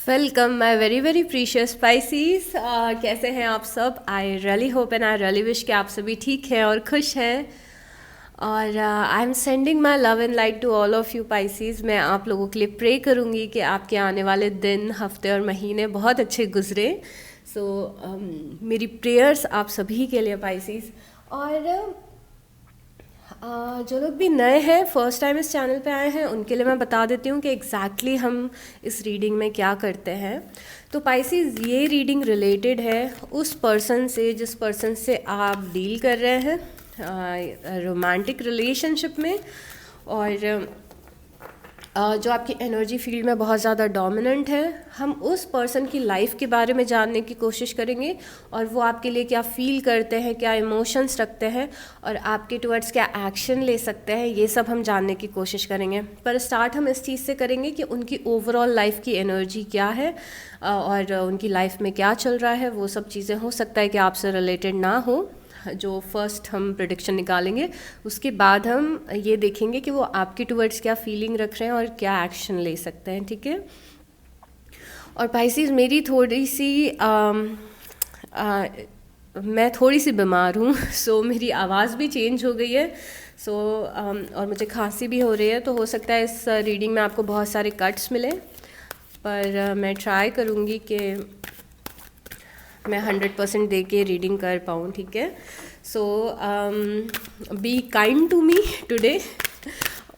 Welcome my very very precious Pisces. कैसे हैं आप सब? I really hope and I really wish कि आप सभी ठीक हैं और खुश हैं। और I am sending my love and light to all of you Pisces. मैं आप लोगों के लिए प्रे करूँगी कि आपके आने वाले दिन, हफ्ते और महीने बहुत अच्छे गुजरे। सो मेरी प्रेयर्स आप सभी के लिए पाइसीज। और जो लोग भी नए हैं, फर्स्ट टाइम इस चैनल पे आए हैं, उनके लिए मैं बता देती हूँ कि एग्जैक्टली हम इस रीडिंग में क्या करते हैं। तो पाइसीज, ये रीडिंग रिलेटेड है उस पर्सन से जिस पर्सन से आप डील कर रहे हैं रोमांटिक रिलेशनशिप में, और जो आपकी एनर्जी फील्ड में बहुत ज़्यादा डोमिनेंट है। हम उस पर्सन की लाइफ के बारे में जानने की कोशिश करेंगे और वो आपके लिए क्या फील करते हैं, क्या इमोशंस रखते हैं और आपके टुवर्ड्स क्या एक्शन ले सकते हैं, ये सब हम जानने की कोशिश करेंगे। पर स्टार्ट हम इस चीज़ से करेंगे कि उनकी ओवरऑल लाइफ की एनर्जी क्या है और उनकी लाइफ में क्या चल रहा है। वो सब चीज़ें हो सकता है कि आपसे रिलेटेड ना हो। जो फर्स्ट हम प्रेडिक्शन निकालेंगे, उसके बाद हम ये देखेंगे कि वो आपके टुवर्ड्स क्या फीलिंग रख रहे हैं और क्या एक्शन ले सकते हैं। ठीक है। और पाइसीज, मेरी थोड़ी सी मैं थोड़ी सी बीमार हूँ सो मेरी आवाज़ भी चेंज हो गई है। सो और मुझे खांसी भी हो रही है, तो हो सकता है इस रीडिंग में आपको बहुत सारे कट्स मिले, पर मैं ट्राई करूँगी कि मैं 100% दे के रीडिंग कर पाऊँ। ठीक है। So be kind to me today.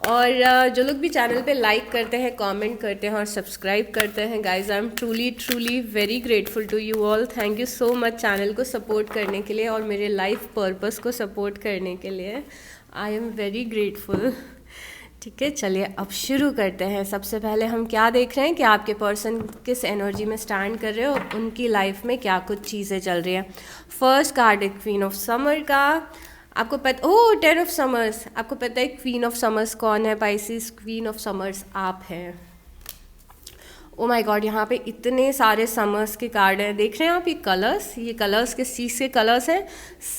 और जो लोग भी चैनल पे लाइक करते हैं, कमेंट करते हैं और सब्सक्राइब करते हैं, guys I am truly very grateful to you all. Thank you so much channel को सपोर्ट करने के लिए और मेरे लाइफ पर्पस को सपोर्ट करने के लिए। I am very grateful. ठीक है, चलिए अब शुरू करते हैं। सबसे पहले हम क्या देख रहे हैं कि आपके पर्सन किस एनर्जी में स्टैंड कर रहे हो और उनकी लाइफ में क्या कुछ चीज़ें चल रही हैं। फर्स्ट कार्ड है क्वीन ऑफ समर का। आपको पता, ओह 10 ऑफ समर्स। आपको पता है क्वीन ऑफ समर्स कौन है पाइसिस? क्वीन ऑफ समर्स आप हैं। ओ माय गॉड, यहाँ पे इतने सारे समर्स के कार्ड हैं। देख रहे हैं आप ये कलर्स किस चीज़ के कलर्स हैं?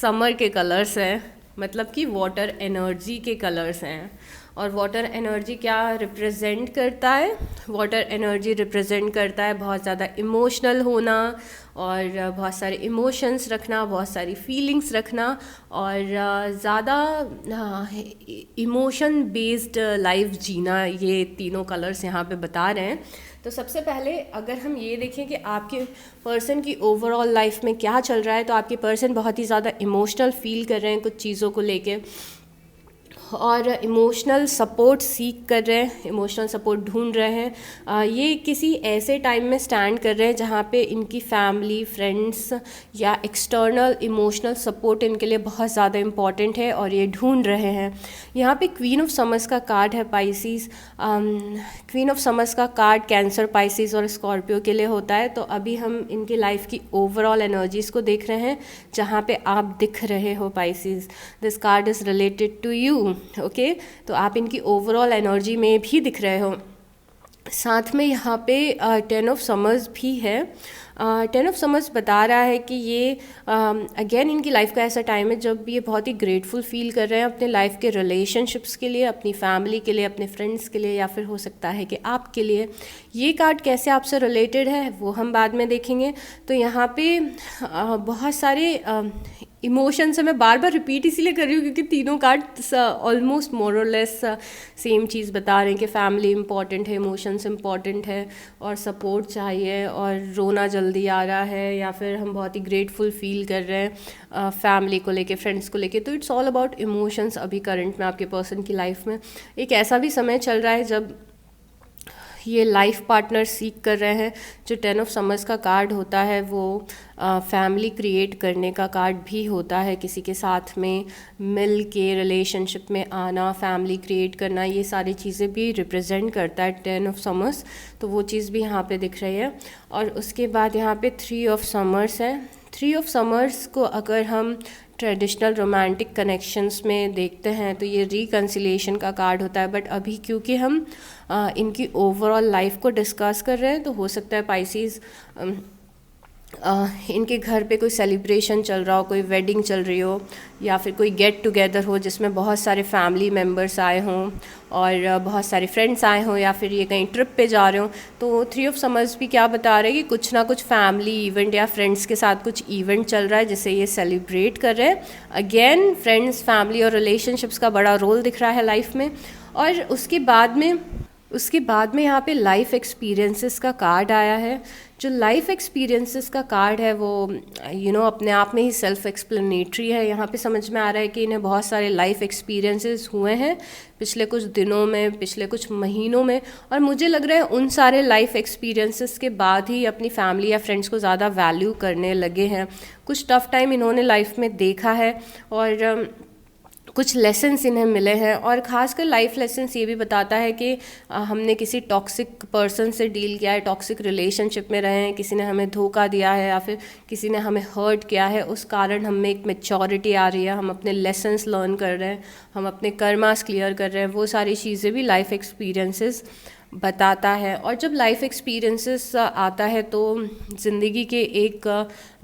समर के कलर्स हैं, मतलब कि वाटर एनर्जी के कलर्स हैं। और वाटर एनर्जी क्या रिप्रेजेंट करता है? वाटर एनर्जी रिप्रेजेंट करता है बहुत ज़्यादा इमोशनल होना और बहुत सारे इमोशंस रखना, बहुत सारी फीलिंग्स रखना और ज़्यादा इमोशन बेस्ड लाइफ जीना। ये तीनों कलर्स यहाँ पे बता रहे हैं। तो सबसे पहले अगर हम ये देखें कि आपके पर्सन की ओवरऑल लाइफ में क्या चल रहा है, तो आपके पर्सन बहुत ही ज़्यादा इमोशनल फील कर रहे हैं कुछ चीज़ों को लेके और इमोशनल सपोर्ट सीख कर रहे हैं, इमोशनल सपोर्ट ढूंढ रहे हैं। ये किसी ऐसे टाइम में स्टैंड कर रहे हैं जहाँ पे इनकी फैमिली, फ्रेंड्स या एक्सटर्नल इमोशनल सपोर्ट इनके लिए बहुत ज़्यादा इम्पॉर्टेंट है और ये ढूंढ रहे हैं। यहाँ पे क्वीन ऑफ समर्स का कार्ड है पाइसीज। क्वीन ऑफ समर्स का कार्ड कैंसर, पाइसीज और स्कॉर्पियो के लिए होता है। तो अभी हम इनकी लाइफ की ओवरऑल एनर्जीज़ को देख रहे हैं जहाँ पे आप दिख रहे हो Pisces. This card is related to you. Okay, तो आप इनकी ओवरऑल एनर्जी में भी दिख रहे हो। साथ में यहाँ पे 10 ऑफ समर्स भी है। 10 ऑफ समर्स बता रहा है कि ये अगेन इनकी लाइफ का ऐसा टाइम है जब ये बहुत ही ग्रेटफुल फील कर रहे हैं अपने लाइफ के रिलेशनशिप्स के लिए, अपनी फैमिली के लिए, अपने फ्रेंड्स के लिए, या फिर हो सकता है कि आपके लिए। ये कार्ड कैसे आपसे रिलेटेड है वो हम बाद में देखेंगे। तो यहाँ पे बहुत सारे इमोशंस है। मैं बार बार रिपीट इसीलिए कर रही हूँ क्योंकि तीनों कार्ड ऑलमोस्ट मोर और लेस सेम चीज़ बता रहे हैं कि फैमिली इम्पॉर्टेंट है, इमोशंस इम्पॉर्टेंट है और सपोर्ट चाहिए और रोना जल्दी आ रहा है या फिर हम बहुत ही ग्रेटफुल फील कर रहे हैं फैमिली को लेके, फ्रेंड्स को लेके। तो इट्स ऑल अबाउट इमोशंस अभी करंट में आपके पर्सन की लाइफ में। एक ऐसा भी समय चल रहा है जब ये लाइफ पार्टनर सीख कर रहे हैं। जो 10 ऑफ समर्स का कार्ड होता है वो फैमिली क्रिएट करने का कार्ड भी होता है, किसी के साथ में मिल के रिलेशनशिप में आना, फैमिली क्रिएट करना, ये सारी चीज़ें भी रिप्रेजेंट करता है 10 ऑफ समर्स। तो वो चीज़ भी यहाँ पे दिख रही है। और उसके बाद यहाँ पे 3 ऑफ समर्स है। 3 ऑफ समर्स को अगर हम ट्रेडिशनल रोमांटिक कनेक्शंस में देखते हैं तो ये रिकन्सिलिएशन का कार्ड होता है। बट अभी क्योंकि हम इनकी ओवरऑल लाइफ को डिस्कस कर रहे हैं तो हो सकता है पाइसीज इनके घर पे कोई सेलिब्रेशन चल रहा हो, कोई वेडिंग चल रही हो, या फिर कोई गेट टुगेदर हो जिसमें बहुत सारे फैमिली मेम्बर्स आए हों और बहुत सारे फ्रेंड्स आए हों, या फिर ये कहीं ट्रिप पे जा रहे हो। तो थ्री ऑफ समर्स भी क्या बता रहे हैं कि कुछ ना कुछ फैमिली इवेंट या फ्रेंड्स के साथ कुछ इवेंट चल रहा है जिसे ये सेलिब्रेट कर रहे हैं। अगेन फ्रेंड्स, फैमिली और रिलेशनशिप्स का बड़ा रोल दिख रहा है लाइफ में। और उसके बाद में यहाँ पे लाइफ एक्सपीरियंसेस का कार्ड आया है। जो लाइफ एक्सपीरियंसेस का कार्ड है वो अपने आप में ही सेल्फ एक्सप्लेनेटरी है। यहाँ पे समझ में आ रहा है कि इन्हें बहुत सारे लाइफ एक्सपीरियंसेस हुए हैं पिछले कुछ दिनों में, पिछले कुछ महीनों में, और मुझे लग रहा है उन सारे लाइफ एक्सपीरियंसेस के बाद ही अपनी फैमिली या फ्रेंड्स को ज़्यादा वैल्यू करने लगे हैं। कुछ टफ टाइम इन्होंने लाइफ में देखा है और कुछ लेसन्स इन्हें मिले हैं, और ख़ासकर लाइफ लेसन्स ये भी बताता है कि हमने किसी टॉक्सिक पर्सन से डील किया है, टॉक्सिक रिलेशनशिप में रहे हैं, किसी ने हमें धोखा दिया है या फिर किसी ने हमें हर्ट किया है, उस कारण हमें एक मैच्योरिटी आ रही है, हम अपने लेसन्स लर्न कर रहे हैं, हम अपने कर्मास क्लियर कर रहे हैं। वो सारी चीज़ें भी लाइफ एक्सपीरियंसेस बताता है। और जब लाइफ एक्सपीरियंसेस आता है तो ज़िंदगी के एक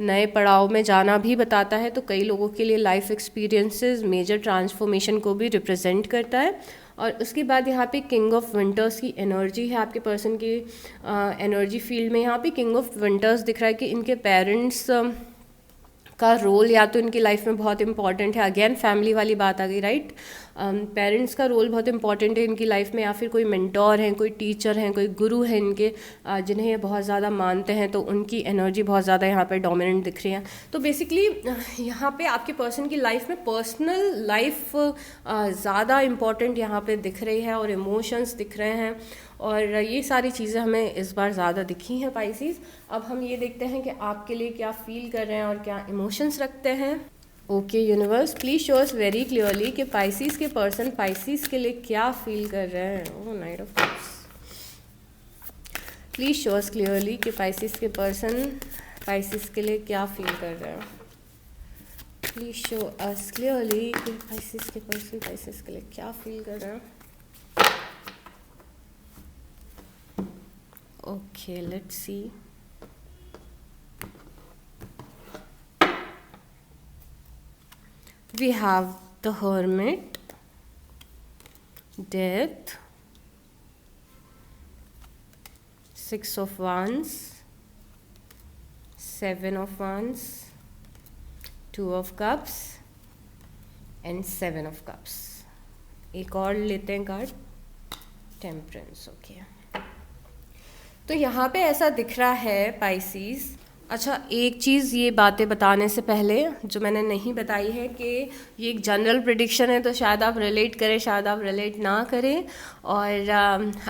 नए पड़ाव में जाना भी बताता है। तो कई लोगों के लिए लाइफ एक्सपीरियंसेस मेजर ट्रांसफॉर्मेशन को भी रिप्रेजेंट करता है। और उसके बाद यहाँ पे किंग ऑफ विंटर्स की एनर्जी है आपके पर्सन की एनर्जी फील्ड में। यहाँ पे किंग ऑफ विंटर्स दिख रहा है कि इनके पेरेंट्स का रोल या तो इनकी लाइफ में बहुत इंपॉर्टेंट है। अगेन फैमिली वाली बात आ गई, राइट। पेरेंट्स का रोल बहुत इंपॉर्टेंट है इनकी लाइफ में, या फिर कोई मेंटोर हैं, कोई टीचर हैं, कोई गुरु है इनके जिन्हें ये बहुत ज़्यादा मानते हैं, तो उनकी एनर्जी बहुत ज़्यादा यहाँ पे डोमिनेंट दिख रही है। तो बेसिकली यहाँ पे आपके पर्सन की लाइफ में पर्सनल लाइफ ज़्यादा इम्पॉर्टेंट यहाँ पे दिख रही है और इमोशंस दिख रहे हैं, और ये सारी चीज़ें हमें इस बार ज़्यादा दिखी हैं पाइसेस। अब हम ये देखते हैं कि आपके लिए क्या फील कर रहे हैं और क्या इमोशंस रखते हैं। Okay universe, please show us very clearly कि पाइसेस के पर्सन पाइसेस के लिए क्या फील कर रहे हैं। Oh knight of cups. Please show us clearly कि पाइसेस के पर्सन पाइसेस के लिए क्या फील कर रहे हैं। प्लीज शो अस क्लियरली कि पाइसेस के पर्सन पाइसेस के लिए क्या फील कर रहे हैं। Okay, let's see. We have the Hermit, Death, Six of Wands, Seven of Wands, Two of Cups and Seven of Cups. एक और लेते हैं कार्ड, Temperance। ओके, तो यहाँ पे ऐसा दिख रहा है पाइसेस। अच्छा, एक चीज़ ये बातें बताने से पहले जो मैंने नहीं बताई है कि ये एक जनरल प्रेडिक्शन है, तो शायद आप रिलेट करें, शायद आप रिलेट ना करें। और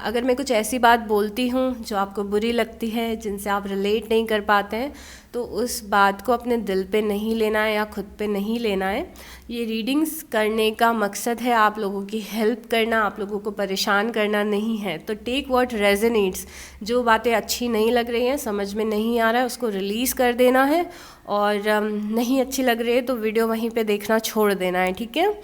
अगर मैं कुछ ऐसी बात बोलती हूँ जो आपको बुरी लगती है, जिनसे आप रिलेट नहीं कर पाते हैं, तो उस बात को अपने दिल पे नहीं लेना है या खुद पे नहीं लेना है। ये रीडिंग्स करने का मकसद है आप लोगों की हेल्प करना, आप लोगों को परेशान करना नहीं है। तो टेक व्हाट रेजोनेट्स। जो बातें अच्छी नहीं लग रही हैं, समझ में नहीं आ रहा है, उसको रिलीज़ कर देना है, और नहीं अच्छी लग रही है तो वीडियो वहीं पे देखना छोड़ देना है, ठीक है।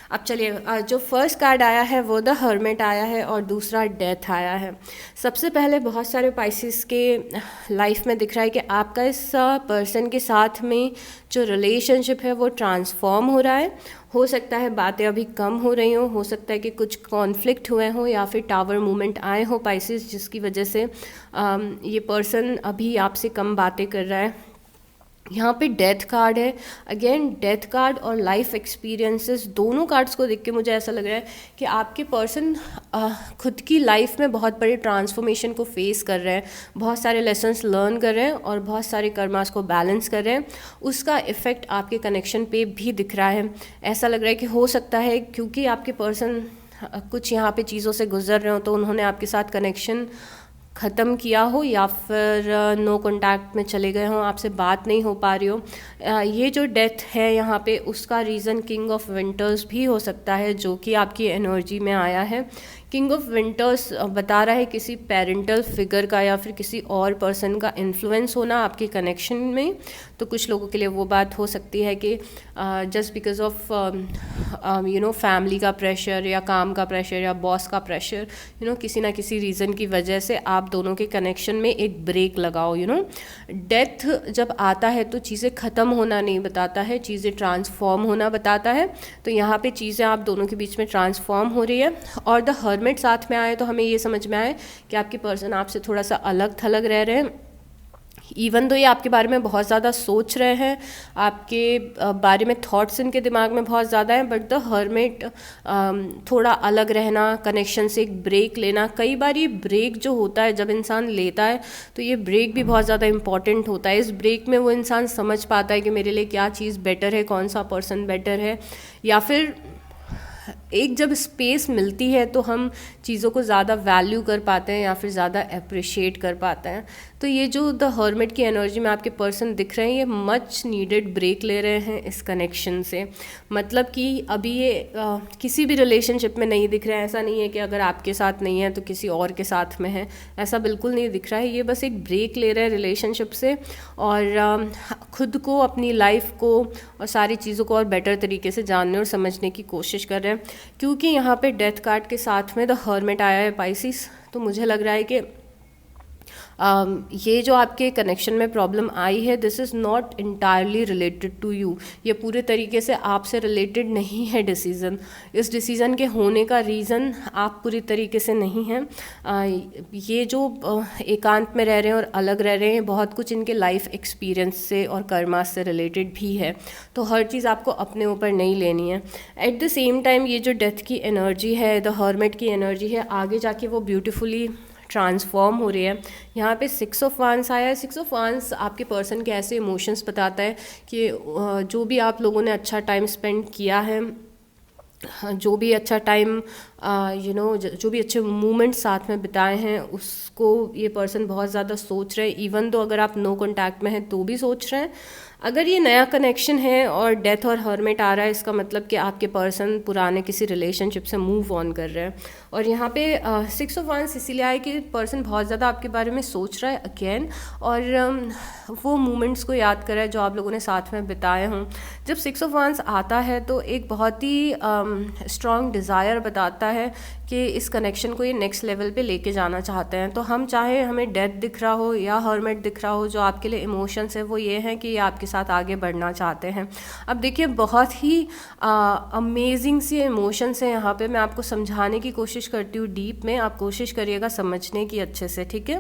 अब चलिए, जो फर्स्ट कार्ड आया है वो द हर्मिट आया है और दूसरा डेथ आया है। सबसे पहले बहुत सारे पाइसेस के लाइफ में दिख रहा है कि आपका इस पर्सन के साथ में जो रिलेशनशिप है वो ट्रांसफॉर्म हो रहा है। हो सकता है बातें अभी कम हो रही हो सकता है कि कुछ कॉन्फ्लिक्ट हुए हों, या फिर टावर मूवमेंट आए हो पाइसेस, जिसकी वजह से ये पर्सन अभी आपसे कम बातें कर रहा है। यहाँ पे डेथ कार्ड है। अगेन डेथ कार्ड और लाइफ एक्सपीरियंसेस, दोनों कार्ड्स को देख के मुझे ऐसा लग रहा है कि आपके पर्सन खुद की लाइफ में बहुत बड़े ट्रांसफॉर्मेशन को फेस कर रहे हैं, बहुत सारे लेसन्स लर्न कर रहे हैं और बहुत सारे कर्मास को बैलेंस कर रहे हैं। उसका इफ़ेक्ट आपके कनेक्शन पे भी दिख रहा है। ऐसा लग रहा है कि हो सकता है क्योंकि आपके पर्सन कुछ यहाँ पे चीज़ों से गुजर रहे हो, तो उन्होंने आपके साथ कनेक्शन ख़त्म किया हो, या फिर नो कांटेक्ट में चले गए हों, आपसे बात नहीं हो पा रही हो। ये जो डेथ है यहाँ पे, उसका रीज़न किंग ऑफ विंटर्स भी हो सकता है, जो कि आपकी एनर्जी में आया है। किंग ऑफ विंटर्स बता रहा है किसी पेरेंटल फिगर का या फिर किसी और पर्सन का इन्फ्लुएंस होना आपके कनेक्शन में। तो कुछ लोगों के लिए वो बात हो सकती है कि जस्ट बिकॉज ऑफ फैमिली का प्रेशर या काम का प्रेशर या बॉस का प्रेशर, किसी ना किसी रीज़न की वजह से आप दोनों के कनेक्शन में एक ब्रेक लगाओ। डेथ जब आता है तो चीज़ें ख़त्म होना नहीं बताता है, चीज़ें ट्रांसफॉर्म होना बताता है। तो यहाँ पे चीज़ें आप दोनों के बीच में ट्रांसफॉर्म हो रही है। और द हर्मिट साथ में आए तो हमें ये समझ में आए कि आपके पर्सन आपसे थोड़ा सा अलग थलग रह रहे हैं। इवन तो ये आपके बारे में बहुत ज़्यादा सोच रहे हैं, आपके बारे में थॉट्स इनके दिमाग में बहुत ज़्यादा हैं, बट द हर्मिट थोड़ा अलग रहना, कनेक्शन से एक ब्रेक लेना। कई बार ये ब्रेक जो होता है जब इंसान लेता है तो ये ब्रेक भी बहुत ज़्यादा इंपॉर्टेंट होता है। इस ब्रेक में वो इंसान समझ पाता है कि मेरे लिए क्या चीज़ बेटर है, कौन सा पर्सन बेटर है, या फिर एक जब स्पेस मिलती है तो हम चीज़ों को ज़्यादा वैल्यू कर पाते हैं या फिर ज़्यादा अप्रिशिएट कर पाते हैं। तो ये जो द हर्मिट की एनर्जी में आपके पर्सन दिख रहे हैं, ये मच नीडेड ब्रेक ले रहे हैं इस कनेक्शन से। मतलब कि अभी ये किसी भी रिलेशनशिप में नहीं दिख रहे हैं। ऐसा नहीं है कि अगर आपके साथ नहीं है तो किसी और के साथ में है, ऐसा बिल्कुल नहीं दिख रहा है। ये बस एक ब्रेक ले रहे हैं रिलेशनशिप से और खुद को, अपनी लाइफ को और सारी चीज़ों को और बेटर तरीके से जानने और समझने की कोशिश कर रहे हैं। क्योंकि यहाँ पे डेथ कार्ड के साथ में द हर्मिट आया है पाइसिस, तो मुझे लग रहा है कि ये जो आपके कनेक्शन में प्रॉब्लम आई है, this is not entirely related to you. ये पूरे तरीके से आपसे रिलेटेड नहीं है डिसीज़न। इस डिसीज़न के होने का रीज़न आप पूरी तरीके से नहीं हैं। ये जो एकांत में रह रहे हैं और अलग रह रहे हैं, बहुत कुछ इनके लाइफ एक्सपीरियंस से और कर्मा से रिलेटेड भी है। तो हर चीज़ आपको अपने ऊपर नहीं लेनी है। एट द सेम टाइम ये जो डेथ की एनर्जी है, द हर्मिट की एनर्जी है, आगे जाके वो ब्यूटीफुली ट्रांसफॉर्म हो रही है। यहाँ पे 6 ऑफ वांस आया है। 6 ऑफ वांस आपके पर्सन के ऐसे इमोशंस बताता है कि जो भी आप लोगों ने अच्छा टाइम स्पेंड किया है, जो भी अच्छा टाइम जो भी अच्छे मोमेंट्स साथ में बिताए हैं, उसको ये पर्सन बहुत ज़्यादा सोच रहे हैं। इवन तो अगर आप नो कॉन्टैक्ट में हैं तो भी सोच रहे हैं। अगर ये नया कनेक्शन है और डेथ और हर्मिट आ रहा है, इसका मतलब कि आपके पर्सन पुराने किसी रिलेशनशिप से मूव ऑन कर रहे हैं। और यहाँ पे 6 ऑफ वांस इसीलिए आए कि पर्सन बहुत ज़्यादा आपके बारे में सोच रहा है अगेन, और वो मोमेंट्स को याद कर रहा है जो आप लोगों ने साथ में बिताए हों। जब 6 ऑफ वांस आता है तो एक बहुत ही स्ट्रॉन्ग डिज़ायर बताता है कि इस कनेक्शन को ये नेक्स्ट लेवल पे लेके जाना चाहते हैं। तो हम चाहे हमें डेथ दिख रहा हो या हर्मिट दिख रहा हो, जो आपके लिए इमोशंस है वो ये हैं कि ये आपके साथ आगे बढ़ना चाहते हैं। अब देखिए, बहुत ही अमेजिंग सी इमोशंस हैं यहाँ पे। मैं आपको समझाने की कोशिश करती हूँ डीप में, आप कोशिश करिएगा समझने की अच्छे से, ठीक है।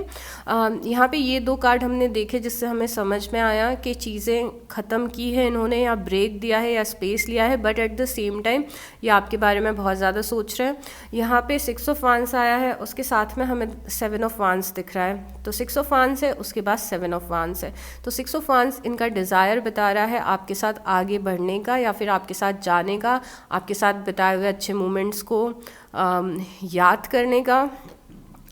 यहाँ पे ये 2 कार्ड हमने देखे जिससे हमें समझ में आया कि चीज़ें ख़त्म की है इन्होंने, या ब्रेक दिया है या स्पेस लिया है, but at the same time ये आपके बारे में बहुत ज़्यादा सोच रहे हैं। यहाँ पे 6 ऑफ वांस आया है, उसके साथ में हमें 7 ऑफ वांस दिख रहा है। तो 6 ऑफ वांस है, उसके बाद 7 ऑफ वांस है। तो 6 ऑफ वांस इनका डिज़ायर बता रहा है आपके साथ आगे बढ़ने का या फिर आपके साथ जाने का, आपके साथ बिताए हुए अच्छे मोमेंट्स को याद करने का,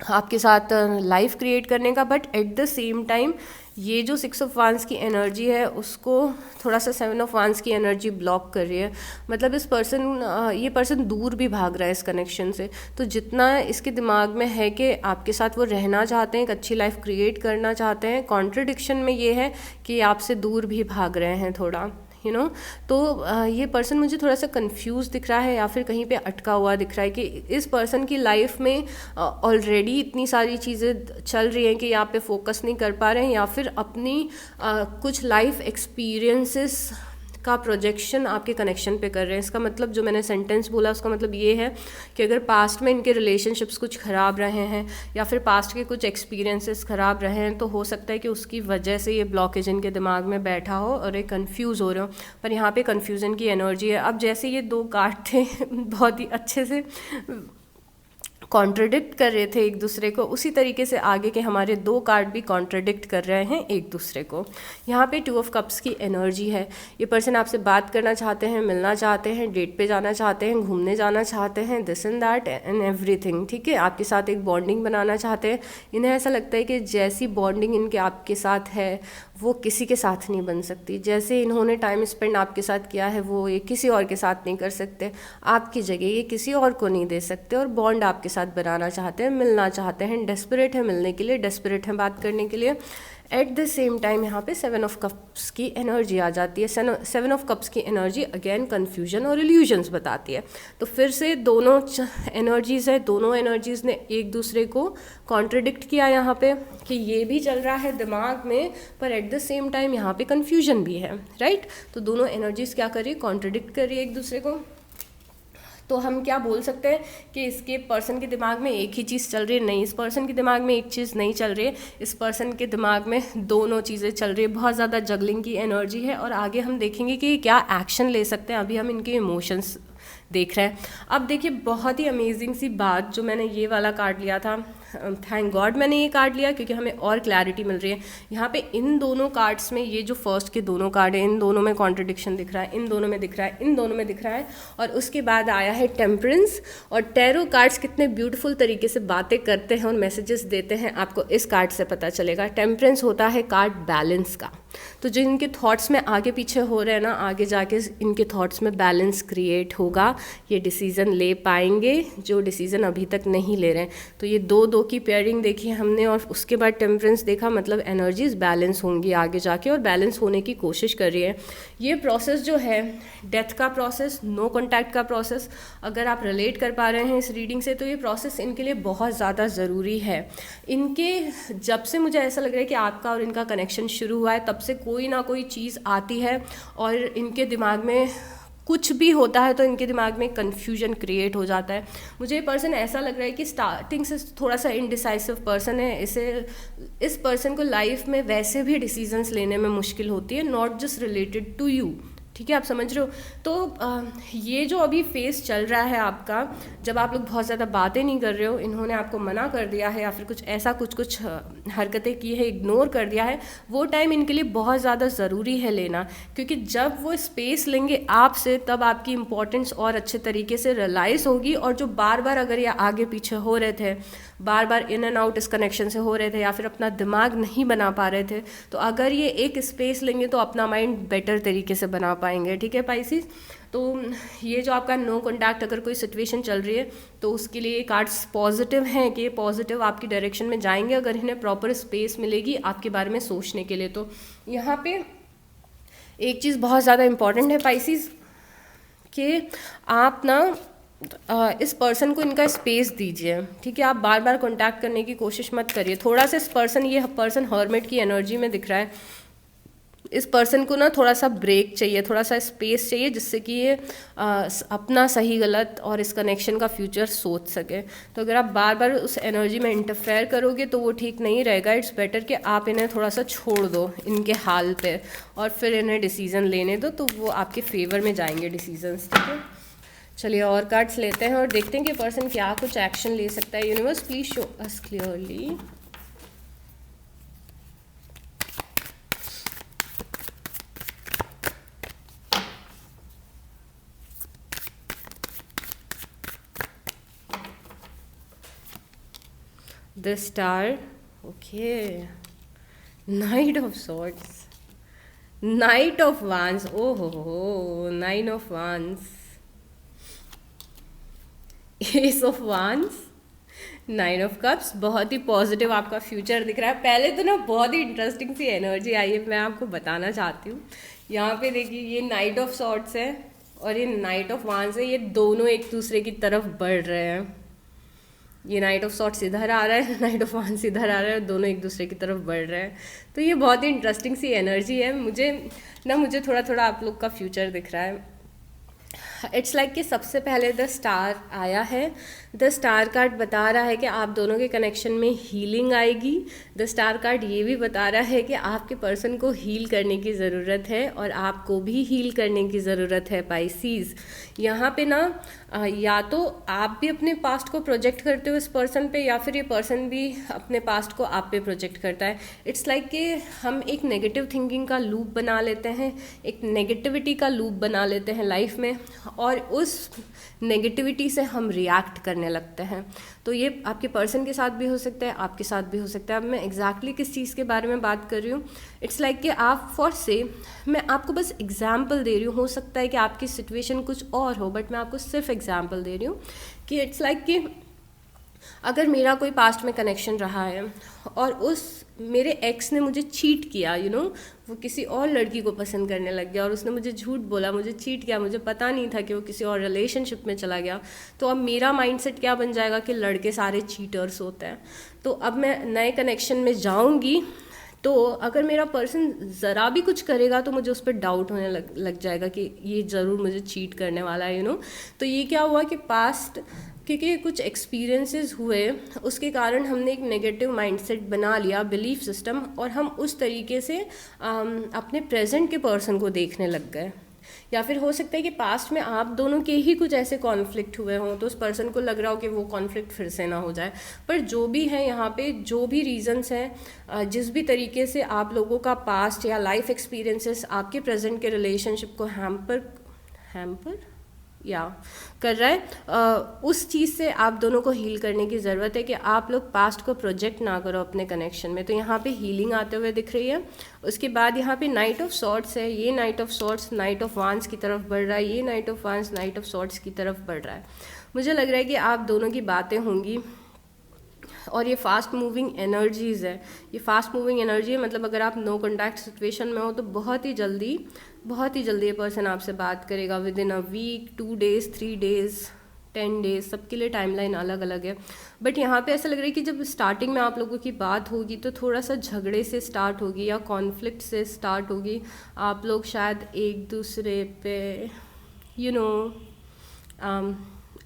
आपके साथ लाइफ क्रिएट करने का। But at the same time ये जो 6 ऑफ वांस की एनर्जी है उसको थोड़ा सा 7 ऑफ वांस की एनर्जी ब्लॉक कर रही है। मतलब ये पर्सन दूर भी भाग रहा है इस कनेक्शन से। तो जितना इसके दिमाग में है कि आपके साथ वो रहना चाहते हैं, एक अच्छी लाइफ क्रिएट करना चाहते हैं, कॉन्ट्रडिक्शन में ये है कि आपसे दूर भी भाग रहे हैं थोड़ा, तो ये पर्सन मुझे थोड़ा सा कंफ्यूज दिख रहा है या फिर कहीं पे अटका हुआ दिख रहा है कि इस पर्सन की लाइफ में ऑलरेडी इतनी सारी चीज़ें चल रही हैं कि यहाँ पे फोकस नहीं कर पा रहे हैं, या फिर अपनी कुछ लाइफ एक्सपीरियंसेस का प्रोजेक्शन आपके कनेक्शन पे कर रहे हैं। इसका मतलब, जो मैंने सेंटेंस बोला उसका मतलब ये है कि अगर पास्ट में इनके रिलेशनशिप्स कुछ ख़राब रहे हैं या फिर पास्ट के कुछ एक्सपीरियंसेस ख़राब रहे हैं, तो हो सकता है कि उसकी वजह से ये ब्लॉकेज इनके दिमाग में बैठा हो और ये कंफ्यूज हो रहे हो। पर यहाँ पे कन्फ्यूज़न की एनर्जी है। अब जैसे ये 2 कार्ड थे बहुत ही अच्छे से कॉन्ट्रडिक्ट कर रहे थे एक दूसरे को, उसी तरीके से आगे के हमारे 2 कार्ड भी कॉन्ट्रडिक्ट कर रहे हैं एक दूसरे को। यहाँ पे 2 ऑफ कप्स की एनर्जी है। ये पर्सन आपसे बात करना चाहते हैं, मिलना चाहते हैं, डेट पे जाना चाहते हैं, घूमने जाना चाहते हैं, this and that and everything, ठीक है। आपके साथ एक बॉन्डिंग बनाना चाहते हैं। इन्हें ऐसा लगता है कि जैसी बॉन्डिंग इनके आपके साथ है वो किसी के साथ नहीं बन सकती। जैसे इन्होंने टाइम स्पेंड आपके साथ किया है वो ये किसी और के साथ नहीं कर सकते, आपकी जगह ये किसी और को नहीं दे सकते, और बॉन्ड आपके साथ साथ बनाना चाहते हैं, मिलना चाहते हैं, डेस्परेट है मिलने के लिए, डेस्परेट है बात करने के लिए। एट द सेम टाइम यहाँ पे 7 ऑफ कप्स की एनर्जी आ जाती है। 7 ऑफ कप्स की एनर्जी अगेन कन्फ्यूजन और इल्यूजन्स बताती है। तो फिर से दोनों एनर्जीज़ है, दोनों एनर्जीज़ ने एक दूसरे को कॉन्ट्रडिक्ट किया यहाँ पे कि ये भी चल रहा है दिमाग में, पर एट द सेम टाइम यहाँ पे कन्फ्यूजन भी है, राइट। तो दोनों एनर्जीज़ क्या कर रही है, कॉन्ट्रडिक्ट कर रही है एक दूसरे को। तो हम क्या बोल सकते हैं कि इसके पर्सन के दिमाग में एक ही चीज़ चल रही है, नहीं, इस पर्सन के दिमाग में एक चीज़ नहीं चल रही है, इस पर्सन के दिमाग में दोनों चीज़ें चल रही है। बहुत ज़्यादा जगलिंग की एनर्जी है और आगे हम देखेंगे कि क्या एक्शन ले सकते हैं। अभी हम इनके इमोशंस देख रहे हैं। अब देखिए बहुत ही अमेजिंग सी बात, जो मैंने ये वाला कार्ड लिया था, थैंक गॉड मैंने ये कार्ड लिया क्योंकि हमें और क्लैरिटी मिल रही है। यहाँ पे इन दोनों कार्ड्स में, ये जो फर्स्ट के दोनों कार्ड हैं, इन दोनों में कॉन्ट्रडिक्शन दिख रहा है, इन दोनों में दिख रहा है, इन दोनों में दिख रहा है। और उसके बाद आया है टेम्परेंस। और टैरो कार्ड्स कितने ब्यूटीफुल तरीके से बातें करते हैं और मैसेजेस देते हैं, आपको इस कार्ड से पता चलेगा। टेम्परेंस होता है कार्ड बैलेंस का। तो जो इनके थॉट्स में आगे पीछे हो रहे हैं ना, आगे जाके इनके थॉट्स में बैलेंस क्रिएट होगा, ये डिसीज़न ले पाएंगे जो डिसीज़न अभी तक नहीं ले रहे हैं। तो ये दो की पेयरिंग देखी हमने और उसके बाद टेम्परेंस देखा, मतलब एनर्जीज बैलेंस होंगी आगे जाके और बैलेंस होने की कोशिश कर रही है। ये प्रोसेस जो है, डेथ का प्रोसेस, नो कॉन्टैक्ट का प्रोसेस, अगर आप रिलेट कर पा रहे हैं इस रीडिंग से, तो ये प्रोसेस इनके लिए बहुत ज़्यादा ज़रूरी है। इनके जब से मुझे ऐसा लग रहा है कि आपका और इनका कनेक्शन शुरू हुआ है, तब से कोई ना कोई चीज़ आती है और इनके दिमाग में कुछ भी होता है तो इनके दिमाग में कन्फ्यूजन क्रिएट हो जाता है। मुझे ये पर्सन ऐसा लग रहा है कि स्टार्टिंग से थोड़ा सा इनडिसाइसिव पर्सन है। इस पर्सन को लाइफ में वैसे भी डिसीजंस लेने में मुश्किल होती है, not just related to you, ठीक है, आप समझ रहे हो। तो ये जो अभी फेस चल रहा है आपका, जब आप लोग बहुत ज़्यादा बातें नहीं कर रहे हो, इन्होंने आपको मना कर दिया है या फिर कुछ ऐसा कुछ हरकतें की है, इग्नोर कर दिया है, वो टाइम इनके लिए बहुत ज़्यादा ज़रूरी है लेना। क्योंकि जब वो स्पेस लेंगे आपसे, तब आपकी इम्पोर्टेंस और अच्छे तरीके से रियलाइज़ होगी। और जो बार बार अगर ये आगे पीछे हो रहे थे, बार बार इन एंड आउट इस कनेक्शन से हो रहे थे, या फिर अपना दिमाग नहीं बना पा रहे थे, तो अगर ये एक स्पेस लेंगे तो अपना माइंड बेटर तरीके से बना पाएंगे, ठीक है पाइसिस। तो ये जो आपका नो कॉन्टैक्ट अगर कोई सिचुएशन चल रही है, तो उसके लिए कार्ड्स पॉजिटिव हैं कि पॉजिटिव आपकी डायरेक्शन में जाएंगे अगर इन्हें प्रॉपर स्पेस मिलेगी आपके बारे में सोचने के लिए। तो यहाँ पे एक चीज़ बहुत ज़्यादा इम्पॉर्टेंट है पाइसिस, कि आप ना इस पर्सन को इनका स्पेस दीजिए, ठीक है। आप बार बार कांटेक्ट करने की कोशिश मत करिए। थोड़ा सा ये पर्सन हर्मिट की एनर्जी में दिख रहा है। इस पर्सन को ना थोड़ा सा ब्रेक चाहिए, थोड़ा सा स्पेस चाहिए, जिससे कि ये अपना सही गलत और इस कनेक्शन का फ्यूचर सोच सके। तो अगर आप बार बार उस एनर्जी में इंटरफेयर करोगे तो वो ठीक नहीं रहेगा। इट्स बेटर कि आप इन्हें थोड़ा सा छोड़ दो इनके हाल पे और फिर इन्हें डिसीज़न लेने दो, तो वो आपके फेवर में जाएंगे डिसीजंस, ठीक है। चलिए और कार्ड्स लेते हैं और देखते हैं कि पर्सन क्या कुछ एक्शन ले सकता है। Universe please show us clearly. The Star, okay. Knight of Swords, Knight of Wands, oh ho, 9 of Wands, Ace of Wands, 9 of Cups। बहुत ही पॉजिटिव आपका फ्यूचर दिख रहा है। पहले तो ना बहुत ही इंटरेस्टिंग सी एनर्जी आई है, मैं आपको बताना चाहती हूँ। यहाँ पे देखिए ये नाइट ऑफ सॉर्ड्स है और ये नाइट ऑफ वांड्स है। ये दोनों एक दूसरे की तरफ बढ़ रहे हैं। ये नाइट ऑफ सॉर्ट्स इधर आ रहा है, नाइट ऑफ वांड्स इधर आ रहा है, दोनों एक दूसरे की तरफ बढ़ रहे हैं। तो ये बहुत ही इंटरेस्टिंग सी एनर्जी है। मुझे थोड़ा थोड़ा आप लोग का फ्यूचर दिख रहा है। इट्स लाइक कि सबसे पहले द स्टार आया है। द स्टार कार्ड बता रहा है कि आप दोनों के कनेक्शन में हीलिंग आएगी। द स्टार कार्ड ये भी बता रहा है कि आपके पर्सन को हील करने की ज़रूरत है और आपको भी हील करने की ज़रूरत है पाइसीज़। यहाँ पे ना या तो आप भी अपने पास्ट को प्रोजेक्ट करते हो इस पर्सन पे, या फिर ये पर्सन भी अपने पास्ट को आप पे प्रोजेक्ट करता है। इट्स लाइक कि हम एक नेगेटिव थिंकिंग का लूप बना लेते हैं, एक नेगेटिविटी का लूप बना लेते हैं लाइफ में, और उस नेगेटिविटी से हम रिएक्ट करने लगते हैं। तो ये आपके पर्सन के साथ भी हो सकता है, आपके साथ भी हो सकता है। अब मैं एग्जैक्टली किस चीज़ के बारे में बात कर रही हूँ, इट्स लाइक कि आप मैं आपको बस एग्जाम्पल दे रही हूँ। हो सकता है कि आपकी सिचुएशन कुछ और हो, बट मैं आपको सिर्फ एग्जाम्पल दे रही हूँ कि इट्स लाइक कि अगर मेरा कोई पास्ट में कनेक्शन रहा है और उस मेरे एक्स ने मुझे चीट किया, वो किसी और लड़की को पसंद करने लग गया और उसने मुझे झूठ बोला, मुझे चीट किया, मुझे पता नहीं था कि वो किसी और रिलेशनशिप में चला गया, तो अब मेरा माइंडसेट क्या बन जाएगा कि लड़के सारे चीटर्स होते हैं। तो अब मैं नए कनेक्शन में जाऊंगी तो अगर मेरा पर्सन ज़रा भी कुछ करेगा तो मुझे उस पर डाउट होने लग जाएगा कि ये ज़रूर मुझे चीट करने वाला है। तो ये क्या हुआ कि पास्ट क्योंकि कुछ एक्सपीरियंसेस हुए उसके कारण हमने एक नेगेटिव माइंडसेट बना लिया, बिलीफ सिस्टम, और हम उस तरीके से अपने प्रेजेंट के पर्सन को देखने लग गए। या फिर हो सकता है कि पास्ट में आप दोनों के ही कुछ ऐसे कॉन्फ्लिक्ट हुए हों तो उस पर्सन को लग रहा हो कि वो कॉन्फ्लिक्ट फिर से ना हो जाए। पर जो भी है यहाँ पे, जो भी रीजंस हैं, जिस भी तरीके से आप लोगों का पास्ट या लाइफ एक्सपीरियंसेस आपके प्रेजेंट के रिलेशनशिप को हैम्पर या कर रहा है, उस चीज़ से आप दोनों को हील करने की ज़रूरत है कि आप लोग पास्ट को प्रोजेक्ट ना करो अपने कनेक्शन में। तो यहाँ पे हीलिंग आते हुए दिख रही है। उसके बाद यहाँ पे नाइट ऑफ सॉर्ट्स है, ये knight of swords knight of wands की तरफ बढ़ रहा है, ये knight of wands knight of swords की तरफ बढ़ रहा है। मुझे लग रहा है कि आप दोनों की बातें होंगी और ये फास्ट मूविंग एनर्जीज़ है। ये फास्ट मूविंग एनर्जी है, मतलब अगर आप नो कॉन्टैक्ट सिचुएशन में हो तो बहुत ही जल्दी ये पर्सन आपसे बात करेगा within a week, 2 days, 3 days, 10 days, सबके लिए टाइमलाइन अलग अलग है। बट यहाँ पे ऐसा लग रहा है कि जब स्टार्टिंग में आप लोगों की बात होगी तो थोड़ा सा झगड़े से स्टार्ट होगी या कॉन्फ्लिक्ट से स्टार्ट होगी। आप लोग शायद एक दूसरे पे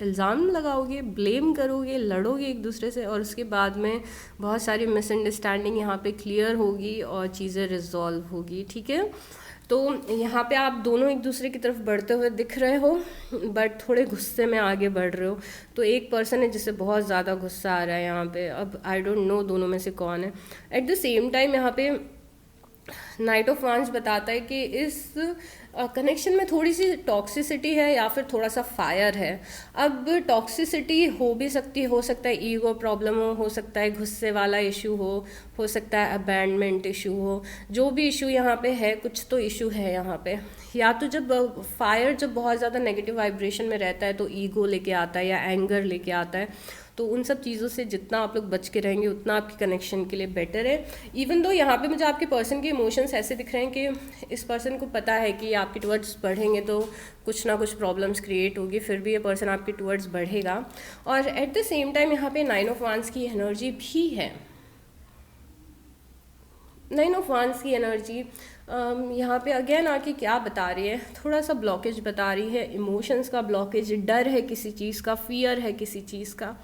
इल्ज़ाम लगाओगे, ब्लेम करोगे, लड़ोगे एक दूसरे से, और उसके बाद में बहुत सारी मिसअंडरस्टैंडिंग यहाँ पे क्लियर होगी और चीज़ें रिजॉल्व होगी। ठीक है, तो यहाँ पे आप दोनों एक दूसरे की तरफ बढ़ते हुए दिख रहे हो बट थोड़े गुस्से में आगे बढ़ रहे हो। तो एक पर्सन है जिसे बहुत ज़्यादा गुस्सा आ रहा है यहाँ पे। अब आई डोंट नो दोनों में से कौन है। एट द सेम टाइम यहाँ पे नाइट ऑफ वांस बताता है कि इस कनेक्शन में थोड़ी सी टॉक्सिसिटी है या फिर थोड़ा सा फायर है। अब टॉक्सिसिटी हो सकता है ईगो प्रॉब्लम हो सकता है गुस्से वाला इशू हो सकता है अबैंडमेंट इशू हो। जो भी इशू यहाँ पे है, कुछ तो इशू है यहाँ पे। या तो जब फायर जब बहुत ज़्यादा नेगेटिव वाइब्रेशन में रहता है तो ईगो लेके आता है या एंगर लेके आता है। तो उन सब चीज़ों से जितना आप लोग बच के रहेंगे उतना आपके कनेक्शन के लिए बेटर है। इवन दो यहाँ पे मुझे आपके पर्सन के इमोशंस ऐसे दिख रहे हैं कि इस पर्सन को पता है कि आपके टुवर्ड्स बढ़ेंगे तो कुछ ना कुछ प्रॉब्लम्स क्रिएट होगी, फिर भी ये पर्सन आपके टुवर्ड्स बढ़ेगा। और एट द सेम टाइम यहाँ पे 9 ऑफ वांस की एनर्जी भी है। 9 ऑफ वांस की एनर्जी यहाँ पे अगेन आके क्या बता रही है, थोड़ा सा ब्लॉकेज बता रही है, इमोशंस का ब्लॉकेज, डर है किसी चीज़ का, फियर है किसी चीज़ का।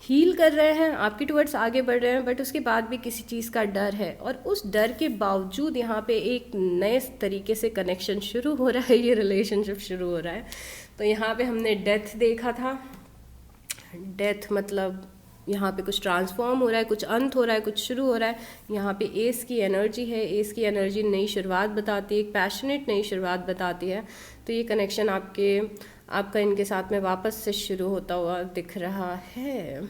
हील कर रहे हैं, आपके टुवर्ड्स आगे बढ़ रहे हैं, बट उसके बाद भी किसी चीज़ का डर है। और उस डर के बावजूद यहाँ पे एक नए तरीके से कनेक्शन शुरू हो रहा है, ये रिलेशनशिप शुरू हो रहा है। तो यहाँ पे हमने डेथ देखा था। डेथ मतलब यहाँ पे कुछ ट्रांसफॉर्म हो रहा है, कुछ अंत हो रहा है, कुछ शुरू हो रहा है। यहाँ पे एस की एनर्जी है। एस की एनर्जी नई शुरुआत बताती है, एक पैशनेट नई शुरुआत बताती है। तो ये कनेक्शन आपका इनके साथ में वापस से शुरू होता हुआ दिख रहा है।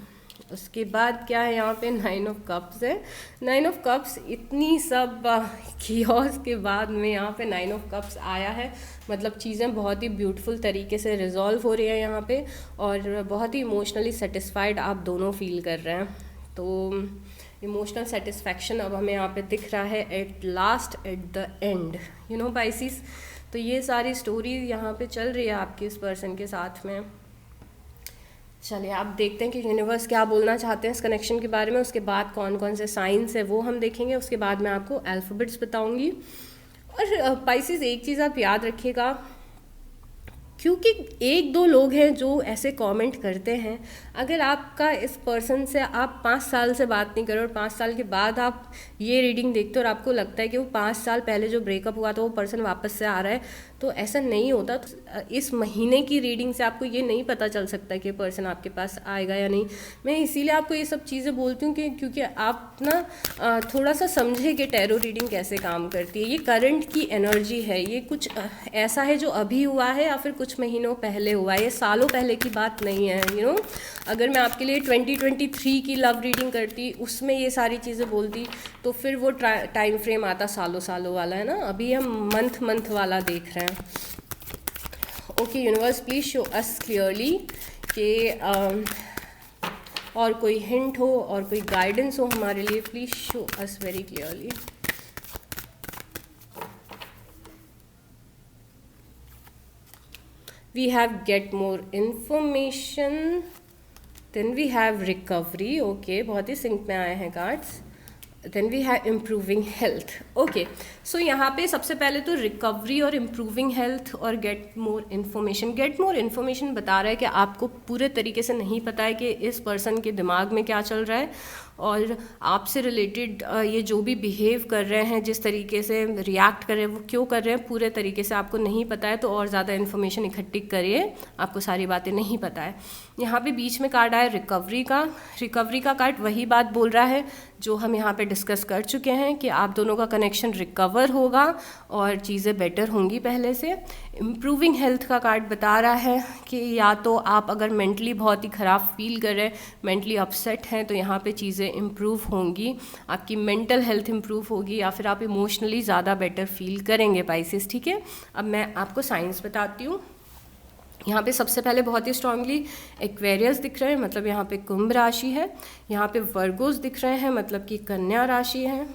उसके बाद क्या है, यहाँ पे 9 ऑफ कप्स है। 9 ऑफ कप्स इतनी सब कियोस के बाद में यहाँ पे 9 ऑफ कप्स आया है। मतलब चीज़ें बहुत ही ब्यूटीफुल तरीके से रिजॉल्व हो रही है यहाँ पे, और बहुत ही इमोशनली सेटिस्फाइड आप दोनों फील कर रहे हैं। तो इमोशनल सेटिस्फैक्शन अब हमें यहाँ पे दिख रहा है at last, at the end, Pisces. तो ये सारी स्टोरी यहाँ पे चल रही है आपके इस पर्सन के साथ में। चलिए आप देखते हैं कि यूनिवर्स क्या बोलना चाहते हैं इस कनेक्शन के बारे में। उसके बाद कौन कौन से साइंस है वो हम देखेंगे। उसके बाद मैं आपको अल्फ़ाबेट्स बताऊंगी। और पाइसिस एक चीज़ आप याद रखिएगा, क्योंकि 1-2 लोग हैं जो ऐसे कमेंट करते हैं, अगर आपका इस पर्सन से आप 5 साल से बात नहीं करो और 5 साल के बाद आप ये रीडिंग देखते हो और आपको लगता है कि वो 5 साल पहले जो ब्रेकअप हुआ था वो पर्सन वापस से आ रहा है, तो ऐसा नहीं होता। तो इस महीने की रीडिंग से आपको ये नहीं पता चल सकता कि पर्सन आपके पास आएगा या नहीं। मैं इसीलिए आपको ये सब चीज़ें बोलती हूँ कि क्योंकि आप ना थोड़ा सा समझे कि टैरो रीडिंग कैसे काम करती है। ये करंट की एनर्जी है, ये कुछ ऐसा है जो अभी हुआ है या फिर कुछ महीनों पहले हुआ है, ये सालों पहले की बात नहीं है। अगर मैं आपके लिए 2023 की लव रीडिंग करती, उसमें ये सारी चीज़ें बोलती, तो फिर वो टाइम फ्रेम आता सालों वाला, है ना। अभी हम मंथ वाला देख रहे हैं। Okay universe, please show us clearly कि और कोई हिंट हो और कोई गाइडेंस हो हमारे लिए, please show us very clearly. We have get more information, then we have recovery, okay, बहुत ही सिंक में आए हैं cards. Then we have improving health, okay. So यहाँ पे सबसे पहले तो रिकवरी और इम्प्रूविंग हेल्थ और get more information. Get more information बता रहा है कि आपको पूरे तरीके से नहीं पता है कि इस पर्सन के दिमाग में क्या चल रहा है, और आपसे रिलेटेड ये जो भी बिहेव कर रहे हैं, जिस तरीके से रिएक्ट कर रहे हैं, वो क्यों कर रहे हैं, पूरे तरीके से आपको नहीं पता है। तो और ज़्यादा इन्फॉर्मेशन इकट्ठी करिए, आपको सारी बातें नहीं पता है। यहाँ पे बीच में कार्ड आया रिकवरी का। रिकवरी का कार्ड वही बात बोल रहा है जो हम यहाँ पे डिस्कस कर चुके हैं कि आप दोनों का कनेक्शन रिकवर होगा और चीज़ें बेटर होंगी पहले से। इम्प्रूविंग हेल्थ का कार्ड बता रहा है कि या तो आप अगर मेंटली बहुत ही ख़राब फील कर रहे हैं, मेंटली अपसेट हैं, तो यहाँ पे चीज़ें इम्प्रूव होंगी, आपकी मेंटल हेल्थ इम्प्रूव होगी, या फिर आप इमोशनली ज़्यादा बेटर फील करेंगे पाइसेस, ठीक है। अब मैं आपको साइंस बताती हूँ। यहाँ पे सबसे पहले बहुत ही स्ट्रांगली एक्वेरियस दिख रहे हैं, मतलब यहाँ पे कुंभ राशि है। यहाँ पे वर्गोस दिख रहे हैं, मतलब कि कन्या राशि है।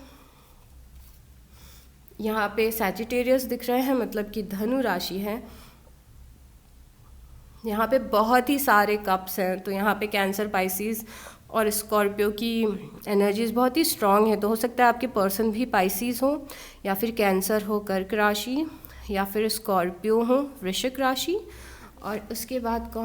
यहाँ पे सैजिटेरियस दिख रहे हैं, मतलब कि धनु राशि है। यहाँ पे बहुत ही सारे कप्स हैं, तो यहाँ पे कैंसर, पाइसिस और स्कॉर्पियो की एनर्जीज बहुत ही स्ट्रांग है। तो हो सकता है आपके पर्सन भी पाइसिस हो, या फिर कैंसर हो कर्क राशि, या फिर स्कॉर्पियो हो वृश्चिक राशि। और उसके बाद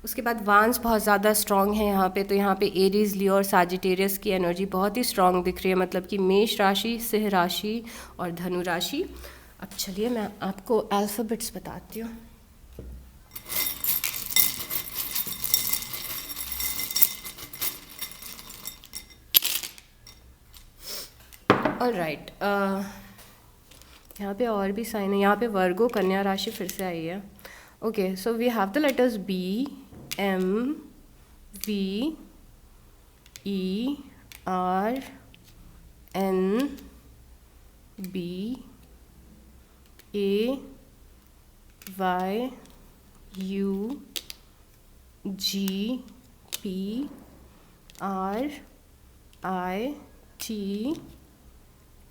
उसके बाद वांस बहुत ज़्यादा स्ट्रांग है यहाँ पे। तो यहाँ पे एरीज, लियो और सैजिटेरियस की एनर्जी बहुत ही स्ट्रांग दिख रही है, मतलब कि मेष राशि, सिंह राशि और धनु राशि। अब चलिए मैं आपको अल्फ़ाबेट्स बताती हूँ। ऑलराइट, यहाँ पे और भी साइन है। यहाँ पे वर्गो कन्या राशि फिर से आई है। Okay, so we have the letters B, M, V, E, R, N, B, A, Y, U, G, P, R, I, T,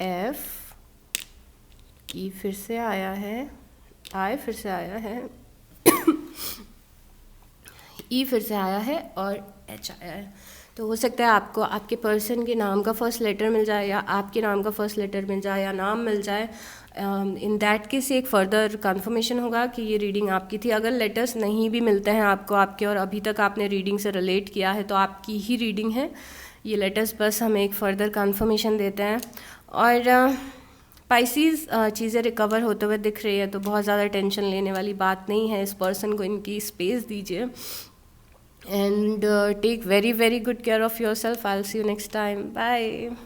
F, E फिर से आया है, आई फिर से आया है, ई फिर से आया है और एच आया है। तो हो सकता है आपको आपके पर्सन के नाम का फर्स्ट लेटर मिल जाए, या आपके नाम का फर्स्ट लेटर मिल जाए, या नाम मिल जाए। इन दैट केस एक फ़र्दर कंफर्मेशन होगा कि ये रीडिंग आपकी थी। अगर लेटर्स नहीं भी मिलते हैं आपको आपके, और अभी तक आपने रीडिंग से रिलेट किया है, तो आपकी ही रीडिंग है। ये लेटर्स बस हमें एक फ़र्दर कंफर्मेशन देते हैं। और पाइसिस चीज़ें रिकवर होते हुए दिख रही है, तो बहुत ज़्यादा टेंशन लेने वाली बात नहीं है। इस पर्सन को इनकी स्पेस दीजिए, and take very good care of yourself. I'll see you next time. Bye.